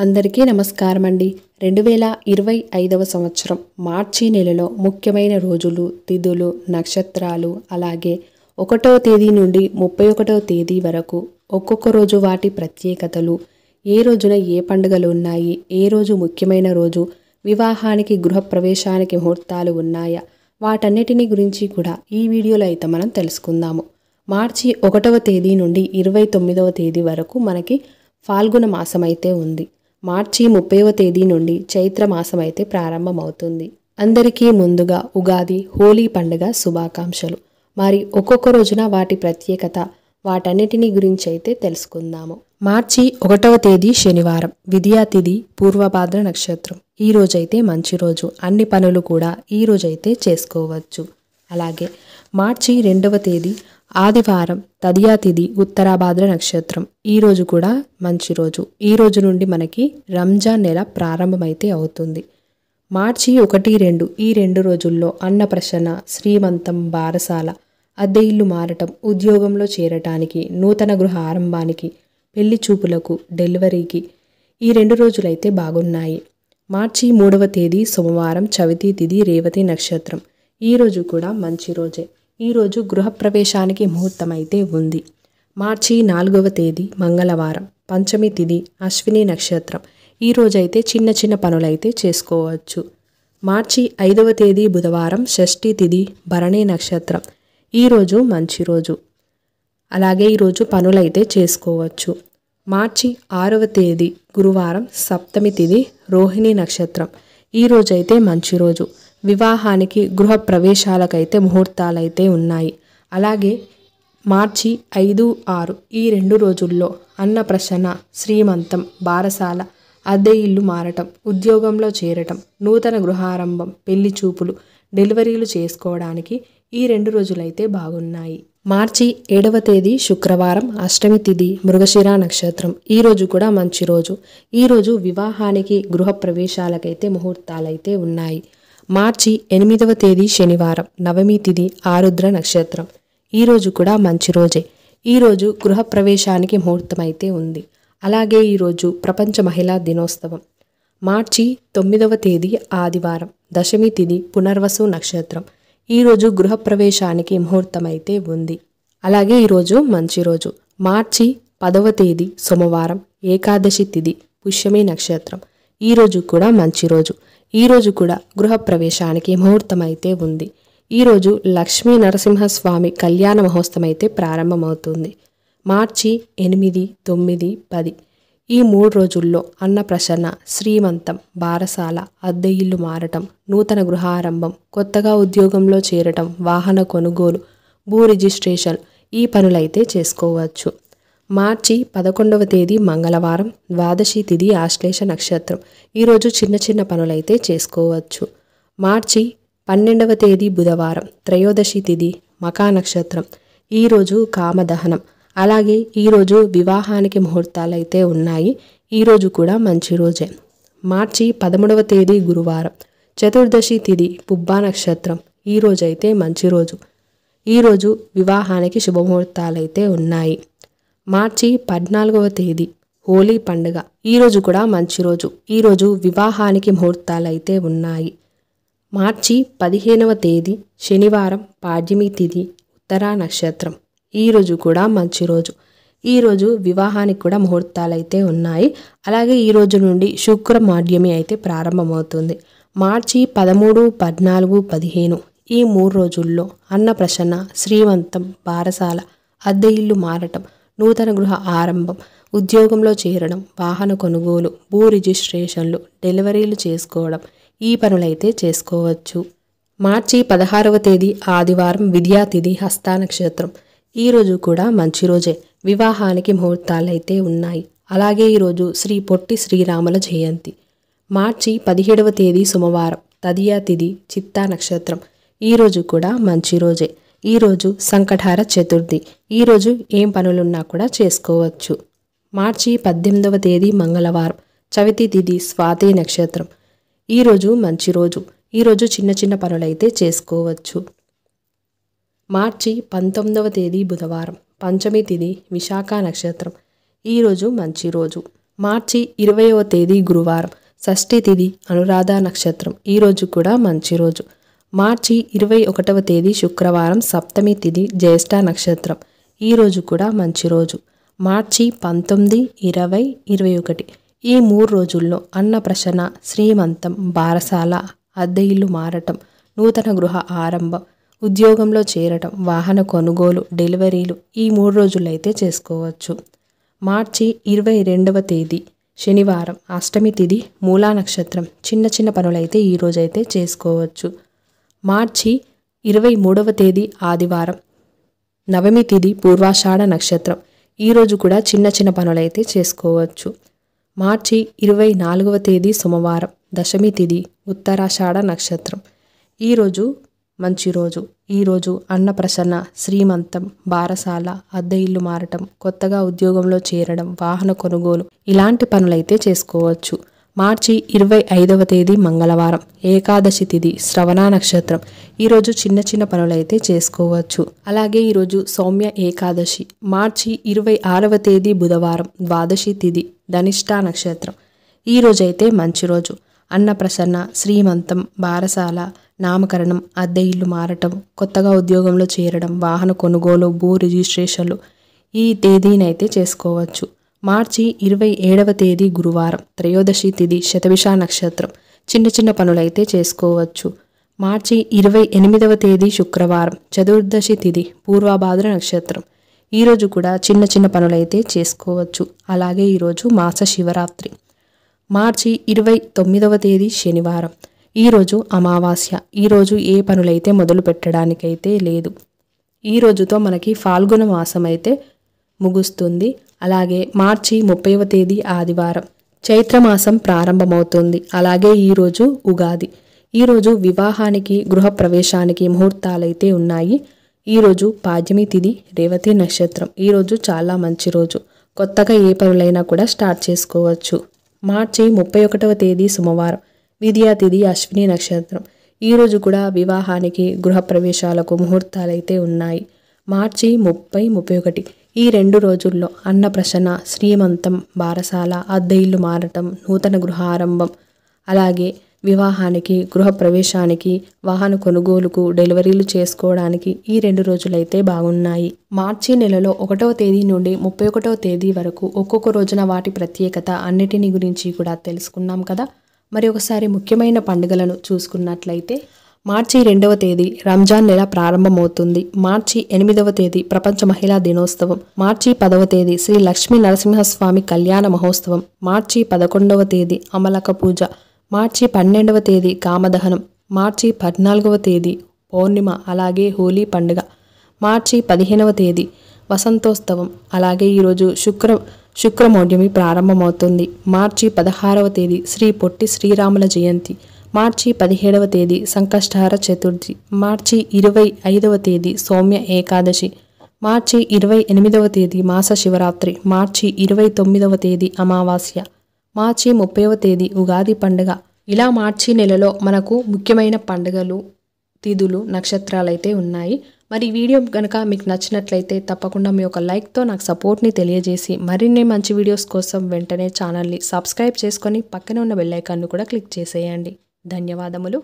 అందరికీ నమస్కారం అండి. 2025వ సంవత్సరం మార్చి నెలలో ముఖ్యమైన రోజులు, తిథులు, నక్షత్రాలు, అలాగే 1వ తేదీ నుండి 31వ తేదీ వరకు ఒక్కొక్క రోజు వాటి ప్రత్యేకతలు, ఏ రోజున ఏ పండుగలు ఉన్నాయి, ఏ రోజు ముఖ్యమైన రోజు, వివాహానికి గృహప్రవేశానికి ముహూర్తాలు ఉన్నాయా, వాటన్నిటిని గురించి కూడా ఈ వీడియోలో అయితే మనం తెలుసుకుందాము. మార్చి 1వ తేదీ నుండి 29వ తేదీ వరకు మనకి ఫాల్గుణ మాసం అయితే ఉంది. మార్చి 30వ తేదీ నుండి చైత్ర మాసం అయితే ప్రారంభమవుతుంది. అందరికీ ముందుగా ఉగాది, హోలీ పండుగ శుభాకాంక్షలు. మరి ఒక్కొక్క రోజున వాటి ప్రత్యేకత, వాటన్నిటిని గురించి అయితే తెలుసుకుందాము. మార్చి 1వ తేదీ శనివారం, విద్యా తిథి, పూర్వభాద్ర నక్షత్రం. ఈ రోజైతే మంచి రోజు, అన్ని పనులు కూడా ఈ రోజైతే చేసుకోవచ్చు. అలాగే మార్చి 2వ తేదీ ఆదివారం, తదియా తిథి, ఉత్తరాభాద్ర నక్షత్రం. ఈ రోజు కూడా మంచి రోజు. ఈ రోజు నుండి మనకి రంజాన్ నెల ప్రారంభమైతే అవుతుంది. మార్చి 1, 2 ఈ 2 రోజుల్లో అన్నప్రసన్న, శ్రీమంతం, బారసాల, అద్దె ఇల్లు మారటం, ఉద్యోగంలో చేరటానికి, నూతన గృహ ఆరంభానికి, పెళ్లి చూపులకు, డెలివరీకి ఈ 2 రోజులైతే బాగున్నాయి. మార్చి 3వ తేదీ సోమవారం, చవితి తిథి, రేవతి నక్షత్రం. ఈ రోజు కూడా మంచి రోజే. ఈరోజు గృహప్రవేశానికి ముహూర్తం అయితే ఉంది. మార్చి 4వ తేదీ మంగళవారం, పంచమి తిథి, అశ్విని నక్షత్రం. ఈ రోజైతే చిన్న చిన్న పనులైతే చేసుకోవచ్చు. మార్చి 5వ తేదీ బుధవారం, షష్ఠి తిథి, భరణి నక్షత్రం. ఈరోజు మంచి రోజు. అలాగే ఈరోజు పనులైతే చేసుకోవచ్చు. మార్చి 6వ తేదీ గురువారం, సప్తమి తిథి, రోహిణి నక్షత్రం. ఈ రోజైతే మంచి రోజు. వివాహానికి గృహప్రవేశాలకైతే ముహూర్తాలైతే ఉన్నాయి. అలాగే మార్చి 5, 6 ఈ 2 రోజుల్లో అన్నప్రసన్న, శ్రీమంతం, బారసాల, అద్దె ఇల్లు మారటం, ఉద్యోగంలో చేరటం, నూతన గృహారంభం, పెళ్లి చూపులు, డెలివరీలు చేసుకోవడానికి ఈ 2 రోజులైతే బాగున్నాయి. మార్చి 7వ తేదీ శుక్రవారం, అష్టమి తిథి, మృగశిర నక్షత్రం. ఈ రోజు కూడా మంచి రోజు. ఈరోజు వివాహానికి గృహప్రవేశాలకైతే ముహూర్తాలైతే ఉన్నాయి. మార్చి 8వ తేదీ శనివారం, నవమి తిథి, ఆరుద్ర నక్షత్రం. ఈరోజు కూడా మంచి రోజే. ఈరోజు గృహప్రవేశానికి ముహూర్తం అయితే ఉంది. అలాగే ఈరోజు ప్రపంచ మహిళా దినోత్సవం. మార్చి 9వ తేదీ ఆదివారం, దశమి తిథి, పునర్వసు నక్షత్రం. ఈరోజు గృహప్రవేశానికి ముహూర్తం అయితే ఉంది. అలాగే ఈరోజు మంచి రోజు. మార్చి 10వ తేదీ సోమవారం, ఏకాదశి తిథి, పుష్యమి నక్షత్రం. ఈరోజు కూడా మంచి రోజు. ఈరోజు కూడా గృహప్రవేశానికి ముహూర్తం అయితే ఉంది. ఈరోజు లక్ష్మీ నరసింహస్వామి కళ్యాణ మహోత్సవం అయితే ప్రారంభమవుతుంది. మార్చి 8, 9, 10 ఈ 3 రోజుల్లో అన్నప్రసన్న, శ్రీమంతం, బారసాల, అద్దె ఇల్లు మారటం, నూతన గృహారంభం, కొత్తగా ఉద్యోగంలో చేరటం, వాహన కొనుగోలు, భూ రిజిస్ట్రేషన్ ఈ పనులైతే చేసుకోవచ్చు. మార్చి 11వ తేదీ మంగళవారం, ద్వాదశి తిథి, ఆశ్లేష నక్షత్రం. ఈరోజు చిన్న చిన్న పనులైతే చేసుకోవచ్చు. మార్చి 12వ తేదీ బుధవారం, త్రయోదశి తిథి, మకా నక్షత్రం. ఈరోజు కామదహనం. అలాగే ఈరోజు వివాహానికి ముహూర్తాలైతే ఉన్నాయి. ఈరోజు కూడా మంచి రోజే. మార్చి 13వ తేదీ గురువారం, చతుర్దశి తిథి, పుబ్బా నక్షత్రం. ఈరోజైతే మంచి రోజు. ఈరోజు వివాహానికి శుభముహూర్తాలైతే ఉన్నాయి. మార్చి 14వ తేదీ హోలీ పండుగ. ఈరోజు కూడా మంచి రోజు. ఈరోజు వివాహానికి ముహూర్తాలైతే ఉన్నాయి. మార్చి 15వ తేదీ శనివారం, పాడ్యమి తిథి, ఉత్తరా నక్షత్రం. ఈరోజు కూడా మంచి రోజు. ఈరోజు వివాహానికి కూడా ముహూర్తాలైతే ఉన్నాయి. అలాగే ఈరోజు నుండి శుక్ర మాధ్యమి అయితే ప్రారంభమవుతుంది. మార్చి 13, 14, 15 ఈ 3 రోజుల్లో అన్నప్రసన్న, శ్రీమంతం, బారసాల, అద్దె ఇల్లు మారటం, నూతన గృహ ఆరంభం, ఉద్యోగంలో చేరడం, వాహన కొనుగోలు, భూ రిజిస్ట్రేషన్లు, డెలివరీలు చేసుకోవడం ఈ పనులైతే చేసుకోవచ్చు. మార్చి 16వ తేదీ ఆదివారం, విద్యా తిథి, హస్త నక్షత్రం. ఈరోజు కూడా మంచి రోజే. వివాహానికి ముహూర్తాలైతే ఉన్నాయి. అలాగే ఈరోజు శ్రీ పొట్టి శ్రీరాముల జయంతి. మార్చి 17వ తేదీ సోమవారం, తదియా తిథి, చిత్తా నక్షత్రం. ఈరోజు కూడా మంచి రోజే. ఈరోజు సంకటహార చతుర్థి. ఈరోజు ఏం పనులున్నా కూడా చేసుకోవచ్చు. మార్చి 18వ తేదీ మంగళవారం, చవితి తిథి, స్వాతి నక్షత్రం. ఈరోజు మంచి రోజు. ఈరోజు చిన్న చిన్న పనులైతే చేసుకోవచ్చు. మార్చి 19వ తేదీ బుధవారం, పంచమి తిథి, విశాఖ నక్షత్రం. ఈరోజు మంచి రోజు. మార్చి 20వ తేదీ గురువారం, షష్ఠి తిథి, అనురాధ నక్షత్రం. ఈరోజు కూడా మంచి రోజు. మార్చి 21వ తేదీ శుక్రవారం, సప్తమి తిథి, జ్యేష్ఠ నక్షత్రం. ఈరోజు కూడా మంచి రోజు. మార్చి 19, 20, 21 ఈ 3 రోజుల్లో అన్నప్రసన్న, శ్రీమంతం, బారసాల, అద్దె ఇల్లు మారటం, నూతన గృహ ఆరంభం, ఉద్యోగంలో చేరటం, వాహన కొనుగోలు, డెలివరీలు ఈ 3 రోజులైతే చేసుకోవచ్చు. మార్చి 22వ తేదీ శనివారం, అష్టమి తిథి, మూలా నక్షత్రం. చిన్న చిన్న పనులైతే ఈరోజైతే చేసుకోవచ్చు. మార్చి 23వ తేదీ ఆదివారం, నవమి తిథి, పూర్వాషాఢ నక్షత్రం. ఈరోజు కూడా చిన్న చిన్న పనులైతే చేసుకోవచ్చు. మార్చి 24వ తేదీ సోమవారం, దశమి తిథి, ఉత్తరాషాఢ నక్షత్రం. ఈరోజు మంచి రోజు. ఈరోజు అన్నప్రసన్న, శ్రీమంతం, బారసాల, అద్దె ఇల్లు మారటం, కొత్తగా ఉద్యోగంలో చేరడం, వాహన కొనుగోలు ఇలాంటి పనులైతే చేసుకోవచ్చు. మార్చి 25వ తేదీ మంగళవారం, ఏకాదశి తిథి, శ్రవణ నక్షత్రం. ఈరోజు చిన్న చిన్న పనులైతే చేసుకోవచ్చు. అలాగే ఈరోజు సౌమ్య ఏకాదశి. మార్చి 26వ తేదీ బుధవారం, ద్వాదశి తిథి, ధనిష్ఠ నక్షత్రం. ఈరోజైతే మంచి రోజు. అన్నప్రసన్న, శ్రీమంతం, బారసాల, నామకరణం, అద్దె ఇల్లు మారటం, కొత్తగా ఉద్యోగంలో చేరడం, వాహన కొనుగోలు, భూ రిజిస్ట్రేషన్లు ఈ తేదీనైతే చేసుకోవచ్చు. మార్చి 27వ తేదీ గురువారం, త్రయోదశి తిథి, శతభిష నక్షత్రం. చిన్న చిన్న పనులైతే చేసుకోవచ్చు. మార్చి 28వ తేదీ శుక్రవారం, చతుర్దశి తిథి, పూర్వభాద్ర నక్షత్రం. ఈరోజు కూడా చిన్న చిన్న పనులైతే చేసుకోవచ్చు. అలాగే ఈరోజు మాస శివరాత్రి. మార్చి 29వ తేదీ శనివారం, ఈరోజు అమావాస్య. ఈరోజు ఏ పనులైతే మొదలు పెట్టడానికైతే లేదు. ఈ రోజుతో మనకి ఫాల్గుణ మాసం అయితే ముగుస్తుంది. అలాగే మార్చి 30వ తేదీ ఆదివారం, చైత్రమాసం ప్రారంభమవుతుంది. అలాగే ఈరోజు ఉగాది. ఈరోజు వివాహానికి, గృహప్రవేశానికి ముహూర్తాలైతే ఉన్నాయి. ఈరోజు పాడ్యమి తిథి, రేవతి నక్షత్రం. ఈరోజు చాలా మంచి రోజు. కొత్తగా ఏ పనులైనా కూడా స్టార్ట్ చేసుకోవచ్చు. మార్చి 31వ తేదీ సోమవారం, విద్యా తిథి, అశ్విని నక్షత్రం. ఈరోజు కూడా వివాహానికి, గృహప్రవేశాలకు ముహూర్తాలైతే ఉన్నాయి. మార్చి 30, 31 ఈ 2 రోజుల్లో అన్నప్రసన్న, శ్రీమంతం, బారసాల, అద్దె ఇల్లు మారటం, నూతన గృహ ఆరంభం, అలాగే వివాహానికి, గృహప్రవేశానికి, వాహన కొనుగోలుకు, డెలివరీలు చేసుకోవడానికి ఈ 2 రోజులైతే బాగున్నాయి. మార్చి నెలలో 1వ తేదీ నుండి 31వ తేదీ వరకు ఒక్కొక్క రోజున వాటి ప్రత్యేకత అన్నిటిని గురించి కూడా తెలుసుకున్నాం కదా. మరి ఒకసారి ముఖ్యమైన పండుగలను చూసుకున్నట్లయితే మార్చి 2వ తేదీ రంజాన్ నెల ప్రారంభమవుతుంది. మార్చి 8వ తేదీ ప్రపంచ మహిళా దినోత్సవం. మార్చి 10వ తేదీ శ్రీ లక్ష్మీ నరసింహస్వామి కళ్యాణ మహోత్సవం. మార్చి 11వ తేదీ అమలక పూజ. మార్చి 12వ తేదీ కామదహనం. మార్చి 14వ తేదీ పౌర్ణిమ, అలాగే హోలీ పండుగ. మార్చి 15వ తేదీ వసంతోత్సవం. అలాగే ఈరోజు శుక్రమౌఢ్యమి ప్రారంభమవుతుంది. మార్చి 16వ తేదీ శ్రీ పొట్టి శ్రీరాముల జయంతి. మార్చి 17వ తేదీ సంకష్టహార చతుర్థి. మార్చి 25వ తేదీ సౌమ్య ఏకాదశి. మార్చి 28వ తేదీ మాస శివరాత్రి. మార్చి 29వ తేదీ అమావాస్య. మార్చి 30వ తేదీ ఉగాది పండుగ. ఇలా మార్చి నెలలో మనకు ముఖ్యమైన పండుగలు, తిథులు, నక్షత్రాలైతే ఉన్నాయి. మరి ఈ వీడియో కనుక మీకు నచ్చినట్లయితే తప్పకుండా మీ యొక్క లైక్తో నాకు సపోర్ట్ని తెలియజేసి మరిన్ని మంచి వీడియోస్ కోసం వెంటనే ఛానల్ని సబ్స్క్రైబ్ చేసుకొని పక్కనే ఉన్న బెల్ ఐకాన్ను కూడా క్లిక్ చేసేయండి. ధన్యవాదములు.